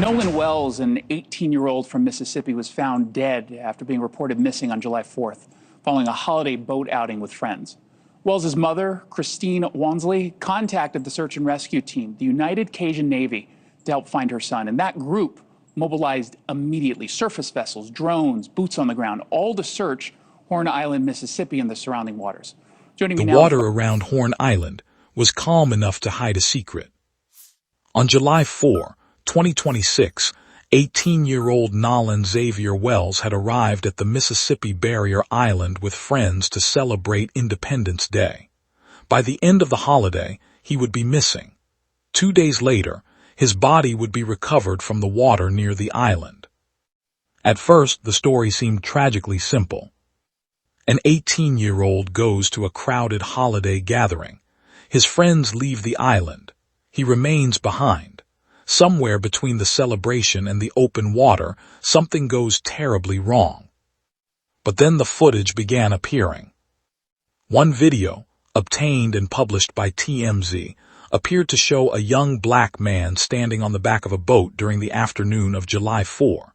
Nolan Wells, an 18-year-old from Mississippi, was found dead after being reported missing on July 4th, following a holiday boat outing with friends. Wells's mother, Christine Wansley, contacted the search and rescue team, the United Cajun Navy, to help find her son. And that group mobilized immediately. Surface vessels, drones, boots on the ground, all to search Horn Island, Mississippi, and the surrounding waters. Joining me The now, water around Horn Island was calm enough to hide a secret. On July 4, 2026, 18-year-old Nolan Xavier Wells had arrived at the Mississippi Barrier Island with friends to celebrate Independence Day. By the end of the holiday, he would be missing. 2 days later, his body would be recovered from the water near the island. At first, the story seemed tragically simple. An 18-year-old goes to a crowded holiday gathering. His friends leave the island. He remains behind. Somewhere between the celebration and the open water, something goes terribly wrong. But then the footage began appearing. One video, obtained and published by TMZ, appeared to show a young black man standing on the back of a boat during the afternoon of July 4.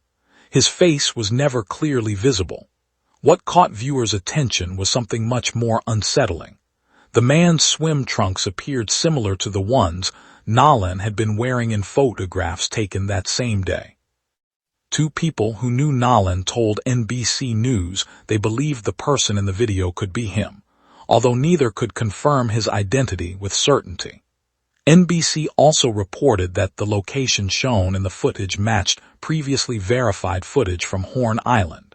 His face was never clearly visible. What caught viewers' attention was something much more unsettling. The man's swim trunks appeared similar to the ones Nolan had been wearing in photographs taken that same day. Two people who knew Nolan told NBC News they believed the person in the video could be him, although neither could confirm his identity with certainty. NBC also reported that the location shown in the footage matched previously verified footage from Horn Island.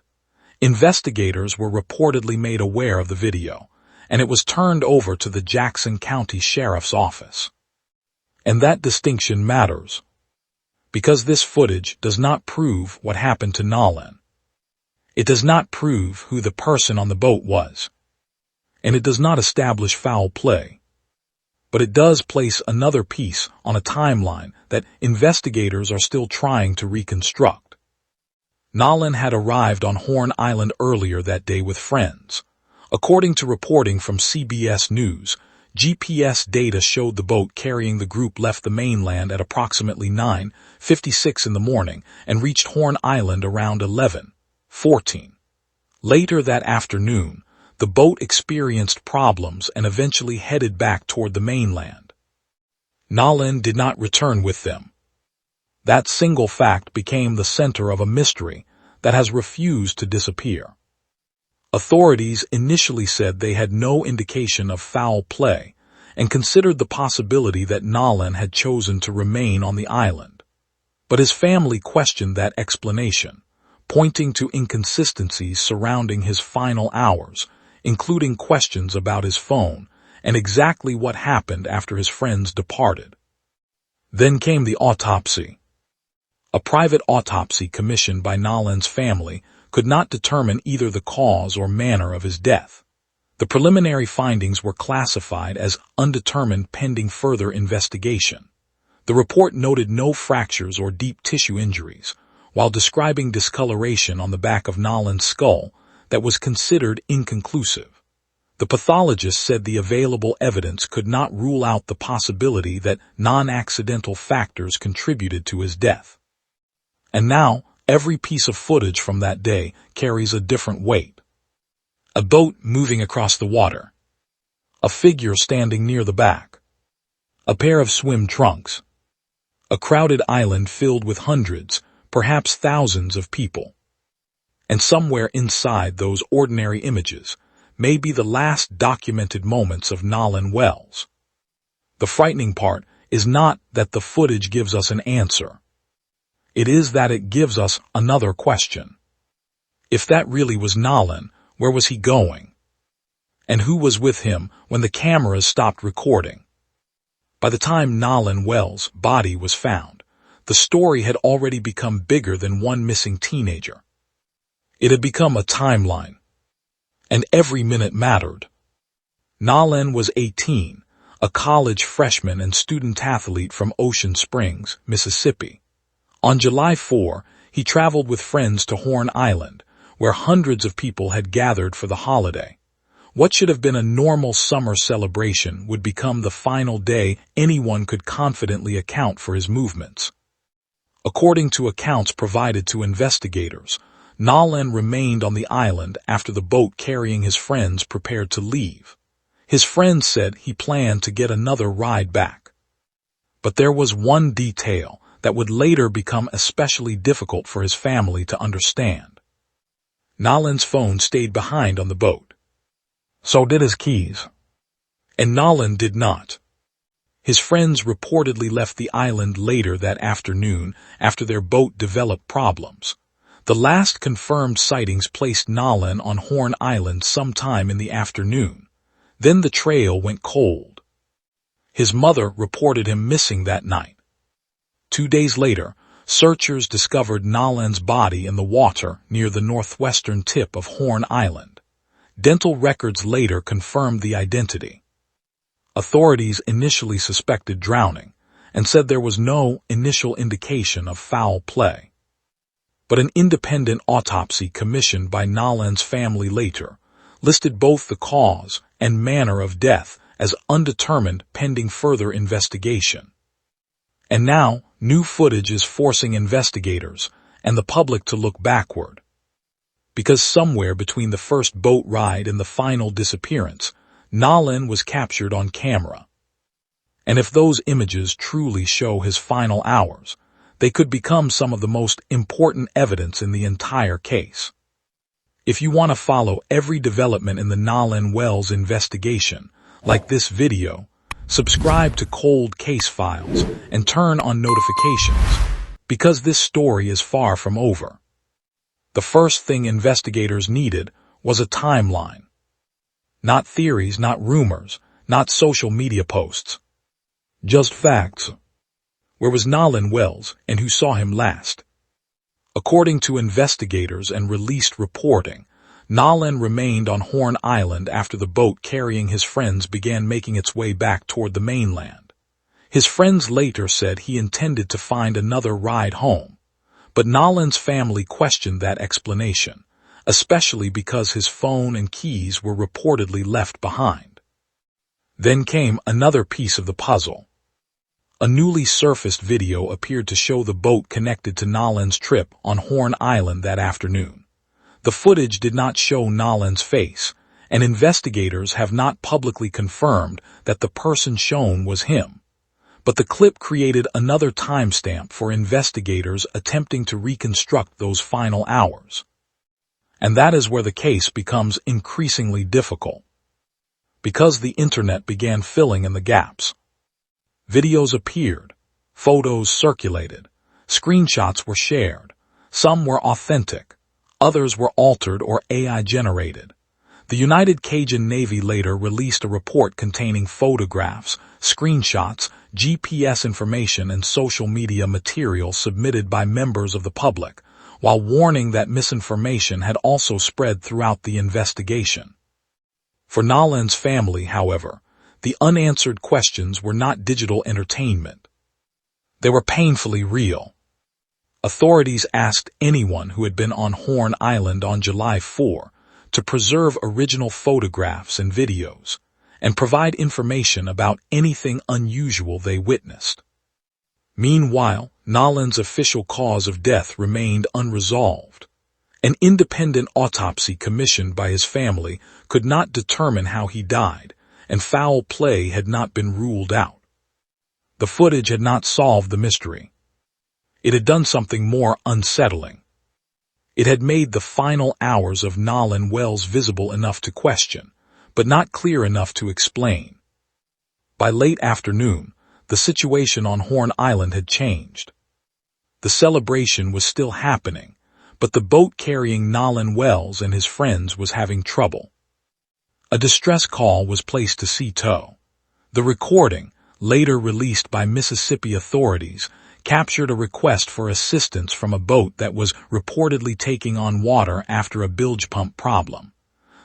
Investigators were reportedly made aware of the video, and it was turned over to the Jackson County Sheriff's Office. And that distinction matters, because this footage does not prove what happened to Nolan. It does not prove who the person on the boat was, and it does not establish foul play. But it does place another piece on a timeline that investigators are still trying to reconstruct. Nolan had arrived on Horn Island earlier that day with friends. According to reporting from CBS News, GPS data showed the boat carrying the group left the mainland at approximately 9:56 in the morning and reached Horn Island around 11:14. Later that afternoon, the boat experienced problems and eventually headed back toward the mainland. Nolan did not return with them. That single fact became the center of a mystery that has refused to disappear. Authorities initially said they had no indication of foul play and considered the possibility that Nolan had chosen to remain on the island. But his family questioned that explanation, pointing to inconsistencies surrounding his final hours, including questions about his phone and exactly what happened after his friends departed. Then came the autopsy. A private autopsy commissioned by Nolan's family could not determine either the cause or manner of his death. The preliminary findings were classified as undetermined pending further investigation. The report noted no fractures or deep tissue injuries, while describing discoloration on the back of Nolan's skull that was considered inconclusive. The pathologist said the available evidence could not rule out the possibility that non-accidental factors contributed to his death. And now, every piece of footage from that day carries a different weight. A boat moving across the water. A figure standing near the back. A pair of swim trunks. A crowded island filled with hundreds, perhaps thousands of people. And somewhere inside those ordinary images may be the last documented moments of Nolan Wells. The frightening part is not that the footage gives us an answer. It is that it gives us another question. If that really was Nolan, where was he going? And who was with him when the cameras stopped recording? By the time Nolan Wells' body was found, the story had already become bigger than one missing teenager. It had become a timeline, and every minute mattered. Nolan was 18, a college freshman and student athlete from Ocean Springs, Mississippi. On July 4, he traveled with friends to Horn Island, where hundreds of people had gathered for the holiday. What should have been a normal summer celebration would become the final day anyone could confidently account for his movements. According to accounts provided to investigators, Nolan remained on the island after the boat carrying his friends prepared to leave. His friends said he planned to get another ride back. But there was one detail that would later become especially difficult for his family to understand. Nolan's phone stayed behind on the boat. So did his keys. And Nolan did not. His friends reportedly left the island later that afternoon after their boat developed problems. The last confirmed sightings placed Nolan on Horn Island sometime in the afternoon. Then the trail went cold. His mother reported him missing that night. 2 days later, searchers discovered Nolan's body in the water near the northwestern tip of Horn Island. Dental records later confirmed the identity. Authorities initially suspected drowning and said there was no initial indication of foul play. But an independent autopsy commissioned by Nolan's family later listed both the cause and manner of death as undetermined pending further investigation. And now, new footage is forcing investigators and the public to look backward. Because somewhere between the first boat ride and the final disappearance, Nolan was captured on camera. And if those images truly show his final hours, they could become some of the most important evidence in the entire case. If you want to follow every development in the Nolan Wells investigation, like this video, subscribe to Cold Case Files and turn on notifications, because this story is far from over. The first thing investigators needed was a timeline. Not theories, not rumors, not social media posts. Just facts. Where was Nolan Wells and who saw him last? According to investigators and released reporting, Nolan remained on Horn Island after the boat carrying his friends began making its way back toward the mainland. His friends later said he intended to find another ride home, but Nolan's family questioned that explanation, especially because his phone and keys were reportedly left behind. Then came another piece of the puzzle. A newly surfaced video appeared to show the boat connected to Nolan's trip on Horn Island that afternoon. The footage did not show Nolan's face, and investigators have not publicly confirmed that the person shown was him. But the clip created another timestamp for investigators attempting to reconstruct those final hours. And that is where the case becomes increasingly difficult. Because the internet began filling in the gaps. Videos appeared, photos circulated, screenshots were shared, some were authentic, others were altered or AI generated. The United Cajun Navy later released a report containing photographs, screenshots, GPS information, and social media material submitted by members of the public, while warning that misinformation had also spread throughout the investigation. For Nolan's family, however, the unanswered questions were not digital entertainment. They were painfully real. Authorities asked anyone who had been on Horn Island on July 4 to preserve original photographs and videos, and provide information about anything unusual they witnessed. Meanwhile, Nolan's official cause of death remained unresolved. An independent autopsy commissioned by his family could not determine how he died, and foul play had not been ruled out. The footage had not solved the mystery. It had done something more unsettling. It had made the final hours of Nolan Wells visible enough to question, but not clear enough to explain. By late afternoon, the situation on Horn Island had changed. The celebration was still happening, but the boat carrying Nolan Wells and his friends was having trouble. A distress call was placed to sea tow. The recording, later released by Mississippi authorities, captured a request for assistance from a boat that was reportedly taking on water after a bilge pump problem.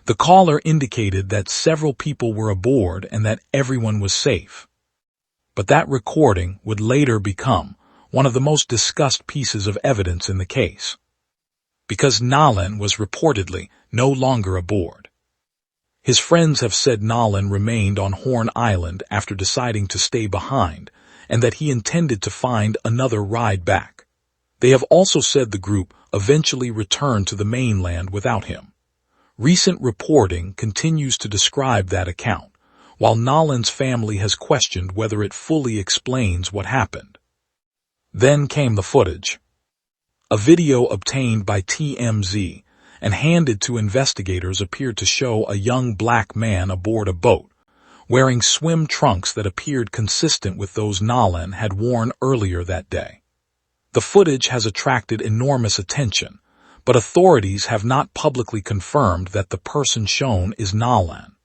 The caller indicated that several people were aboard and that everyone was safe. But that recording would later become one of the most discussed pieces of evidence in the case. Because Nolan was reportedly no longer aboard. His friends have said Nolan remained on Horn Island after deciding to stay behind, and that he intended to find another ride back. They have also said the group eventually returned to the mainland without him. Recent reporting continues to describe that account, while Nolan's family has questioned whether it fully explains what happened. Then came the footage. A video obtained by TMZ and handed to investigators appeared to show a young black man aboard a boat, wearing swim trunks that appeared consistent with those Nolan had worn earlier that day. The footage has attracted enormous attention, but authorities have not publicly confirmed that the person shown is Nolan.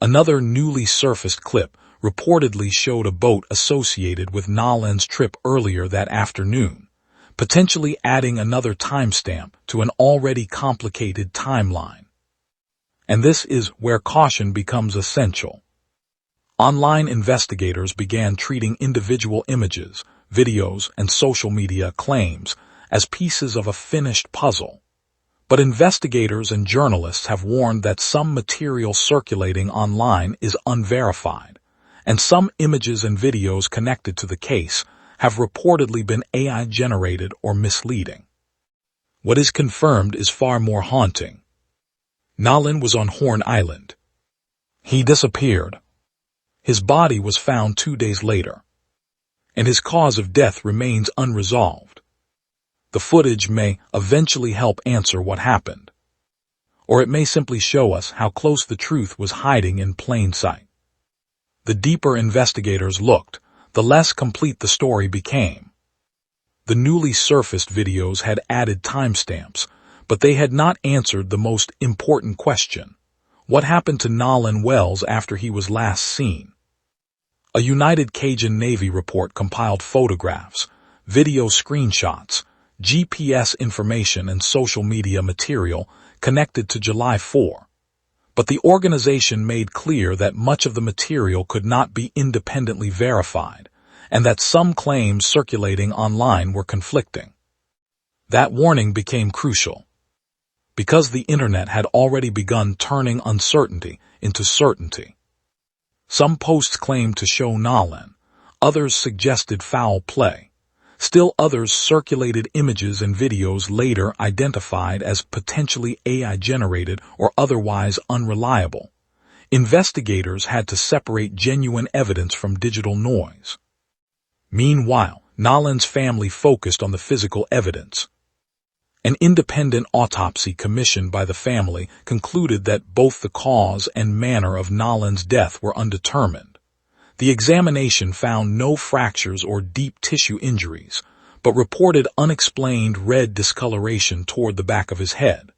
Another newly surfaced clip reportedly showed a boat associated with Nolan's trip earlier that afternoon, potentially adding another timestamp to an already complicated timeline. And this is where caution becomes essential. Online investigators began treating individual images, videos, and social media claims as pieces of a finished puzzle. But investigators and journalists have warned that some material circulating online is unverified, and some images and videos connected to the case have reportedly been AI-generated or misleading. What is confirmed is far more haunting. Nolan was on Horn Island. He disappeared. His body was found 2 days later, and his cause of death remains unresolved. The footage may eventually help answer what happened, or it may simply show us how close the truth was hiding in plain sight. The deeper investigators looked, the less complete the story became. The newly surfaced videos had added timestamps, but they had not answered the most important question: what happened to Nolan Wells after he was last seen? A United Cajun Navy report compiled photographs, video screenshots, GPS information, and social media material connected to July 4. But the organization made clear that much of the material could not be independently verified, and that some claims circulating online were conflicting. That warning became crucial, because the internet had already begun turning uncertainty into certainty. Some posts claimed to show Nolan, others suggested foul play. Still others circulated images and videos later identified as potentially AI-generated or otherwise unreliable. Investigators had to separate genuine evidence from digital noise. Meanwhile, Nolan's family focused on the physical evidence. An independent autopsy commissioned by the family concluded that both the cause and manner of Nolan's death were undetermined. The examination found no fractures or deep tissue injuries, but reported unexplained red discoloration toward the back of his head.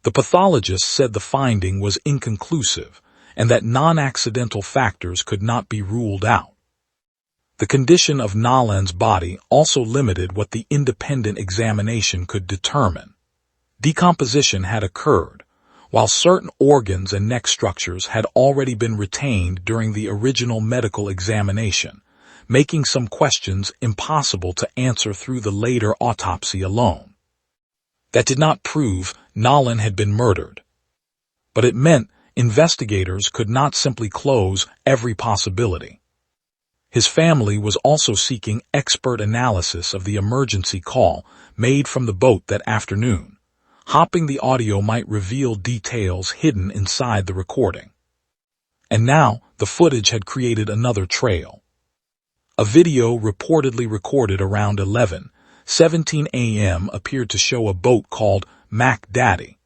The pathologist said the finding was inconclusive and that non-accidental factors could not be ruled out. The condition of Nolan's body also limited what the independent examination could determine. Decomposition had occurred, while certain organs and neck structures had already been retained during the original medical examination, making some questions impossible to answer through the later autopsy alone. That did not prove Nolan had been murdered, but it meant investigators could not simply close every possibility. His family was also seeking expert analysis of the emergency call made from the boat that afternoon. Hopping the audio might reveal details hidden inside the recording. And now, the footage had created another trail. A video reportedly recorded around 11:17 a.m. appeared to show a boat called Mac Daddy.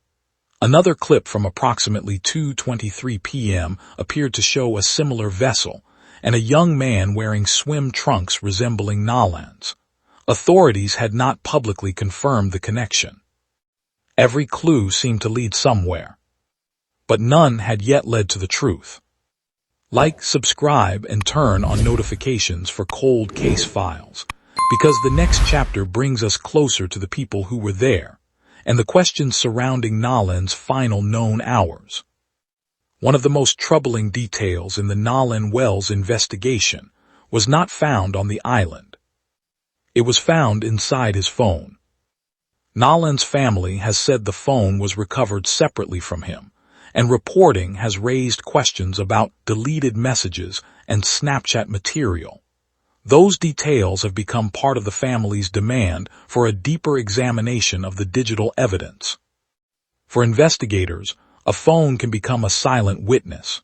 Another clip from approximately 2:23 p.m. appeared to show a similar vessel and a young man wearing swim trunks resembling Nolan's. Authorities had not publicly confirmed the connection. Every clue seemed to lead somewhere, but none had yet led to the truth. Like, subscribe, and turn on notifications for cold case files, because the next chapter brings us closer to the people who were there, and the questions surrounding Nolan's final known hours. One of the most troubling details in the Nolan Wells investigation was not found on the island. It was found inside his phone. Nolan's family has said the phone was recovered separately from him, and reporting has raised questions about deleted messages and Snapchat material. Those details have become part of the family's demand for a deeper examination of the digital evidence. For investigators, a phone can become a silent witness.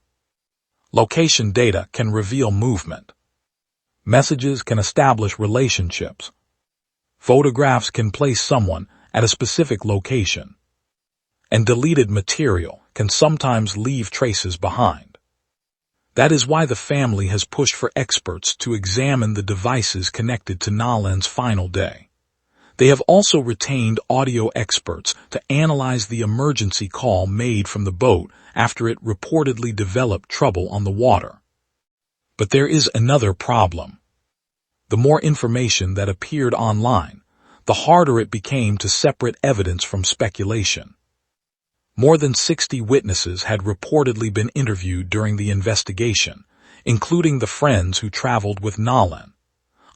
Location data can reveal movement. Messages can establish relationships. Photographs can place someone at a specific location. And deleted material can sometimes leave traces behind. That is why the family has pushed for experts to examine the devices connected to Nolan's final day. They have also retained audio experts to analyze the emergency call made from the boat after it reportedly developed trouble on the water. But there is another problem. The more information that appeared online, the harder it became to separate evidence from speculation. More than 60 witnesses had reportedly been interviewed during the investigation, including the friends who traveled with Nolan.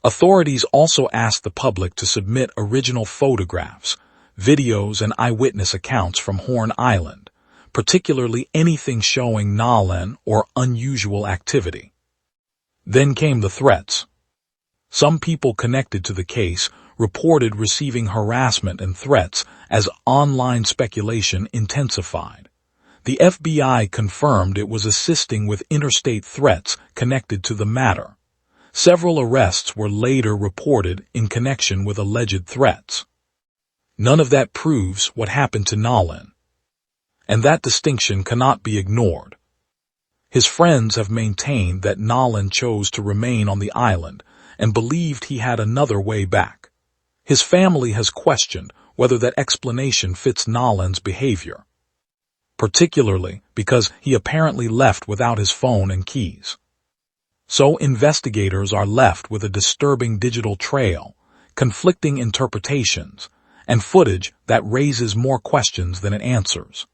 Authorities also asked the public to submit original photographs, videos, and eyewitness accounts from Horn Island, particularly anything showing Nolan or unusual activity. Then came the threats. Some people connected to the case reported receiving harassment and threats as online speculation intensified. The FBI confirmed it was assisting with interstate threats connected to the matter. Several arrests were later reported in connection with alleged threats. None of that proves what happened to Nolan. And that distinction cannot be ignored. His friends have maintained that Nolan chose to remain on the island and believed he had another way back. His family has questioned whether that explanation fits Nolan's behavior, particularly because he apparently left without his phone and keys. So investigators are left with a disturbing digital trail, conflicting interpretations, and footage that raises more questions than it answers.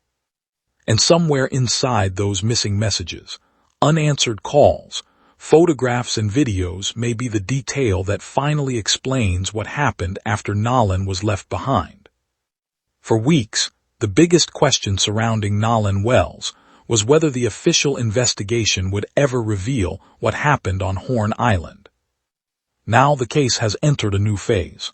And somewhere inside those missing messages, unanswered calls, photographs and videos may be the detail that finally explains what happened after Nolan was left behind. For weeks, the biggest question surrounding Nolan Wells was whether the official investigation would ever reveal what happened on Horn Island. Now the case has entered a new phase.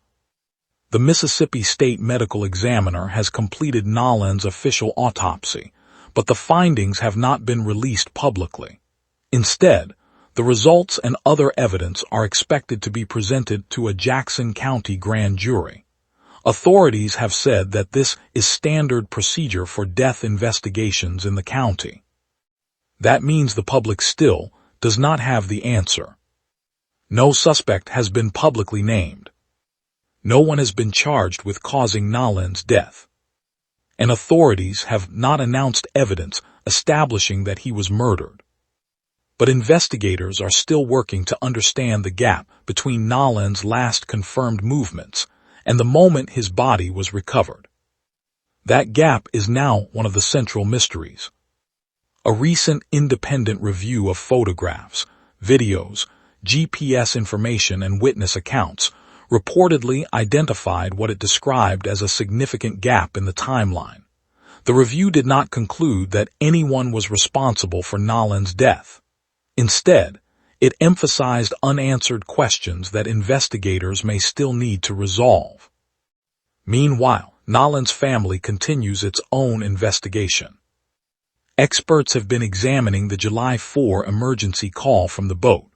The Mississippi State Medical Examiner has completed Nolan's official autopsy, but the findings have not been released publicly. Instead, the results and other evidence are expected to be presented to a Jackson County grand jury. Authorities have said that this is standard procedure for death investigations in the county. That means the public still does not have the answer. No suspect has been publicly named. No one has been charged with causing Nolan's death. And authorities have not announced evidence establishing that he was murdered. But investigators are still working to understand the gap between Nolan's last confirmed movements and the moment his body was recovered. That gap is now one of the central mysteries. A recent independent review of photographs, videos, GPS information, and witness accounts reportedly identified what it described as a significant gap in the timeline. The review did not conclude that anyone was responsible for Nolan's death. Instead, it emphasized unanswered questions that investigators may still need to resolve. Meanwhile, Nolan's family continues its own investigation. Experts have been examining the July 4 emergency call from the boat,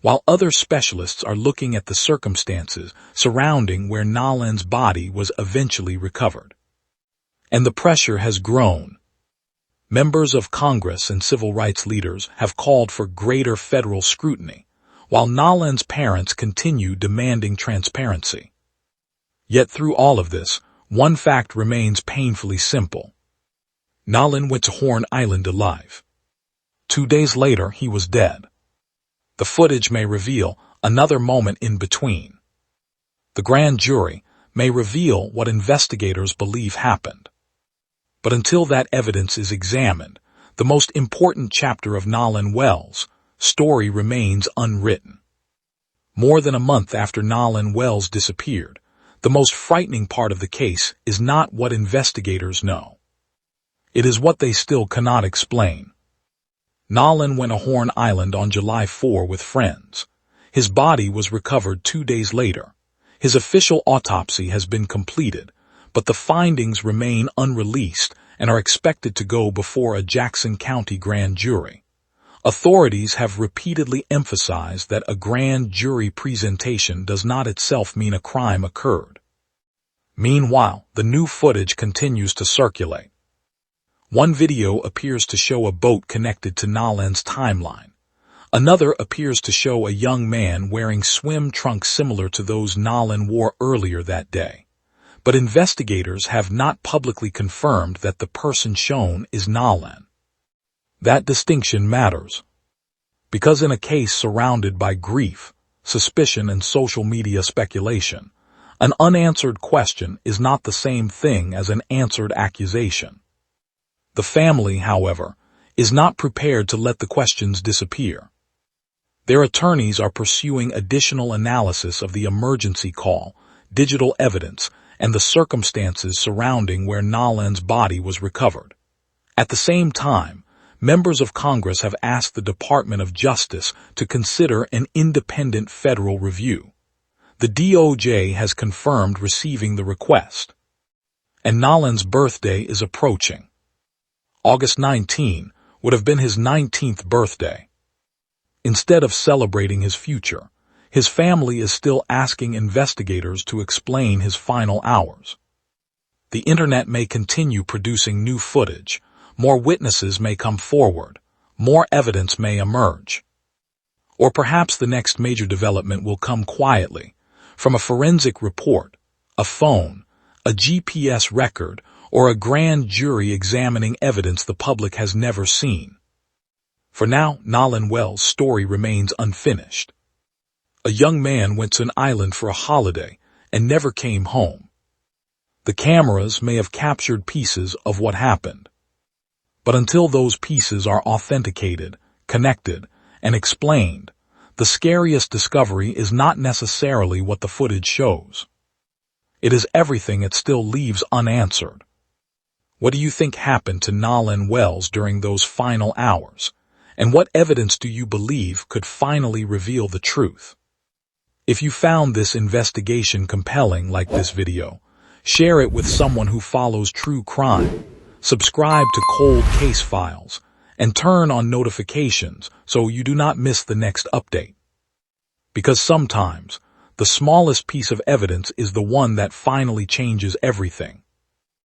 while other specialists are looking at the circumstances surrounding where Nolan's body was eventually recovered. And the pressure has grown. Members of Congress and civil rights leaders have called for greater federal scrutiny, while Nolan's parents continue demanding transparency. Yet through all of this, one fact remains painfully simple. Nolan went to Horn Island alive. 2 days later, he was dead. The footage may reveal another moment in between. The grand jury may reveal what investigators believe happened. But until that evidence is examined, the most important chapter of Nolan Wells' story remains unwritten. More than a month after Nolan Wells disappeared, the most frightening part of the case is not what investigators know. It is what they still cannot explain. Nolan went to Horn Island on July 4 with friends. His body was recovered 2 days later. His official autopsy has been completed, but the findings remain unreleased and are expected to go before a Jackson County grand jury. Authorities have repeatedly emphasized that a grand jury presentation does not itself mean a crime occurred. Meanwhile, the new footage continues to circulate. One video appears to show a boat connected to Nolan's timeline. Another appears to show a young man wearing swim trunks similar to those Nolan wore earlier that day. But investigators have not publicly confirmed that the person shown is Nolan. That distinction matters, because in a case surrounded by grief, suspicion, and social media speculation, an unanswered question is not the same thing as an answered accusation. The family, however, is not prepared to let the questions disappear. Their attorneys are pursuing additional analysis of the emergency call, digital evidence, and the circumstances surrounding where Nolan's body was recovered. At the same time, members of Congress have asked the Department of Justice to consider an independent federal review. The DOJ has confirmed receiving the request. And Nolan's birthday is approaching. August 19 would have been his 19th birthday. Instead of celebrating his future, his family is still asking investigators to explain his final hours. The internet may continue producing new footage. More witnesses may come forward. More evidence may emerge. Or perhaps the next major development will come quietly, from a forensic report, a phone, a GPS record, or a grand jury examining evidence the public has never seen. For now, Nolan Wells' story remains unfinished. A young man went to an island for a holiday and never came home. The cameras may have captured pieces of what happened. But until those pieces are authenticated, connected, and explained, the scariest discovery is not necessarily what the footage shows. It is everything it still leaves unanswered. What do you think happened to Nolan Wells during those final hours? And what evidence do you believe could finally reveal the truth? If you found this investigation compelling like this video, share it with someone who follows true crime. Subscribe to Cold Case Files and turn on notifications so you do not miss the next update. Because sometimes, the smallest piece of evidence is the one that finally changes everything.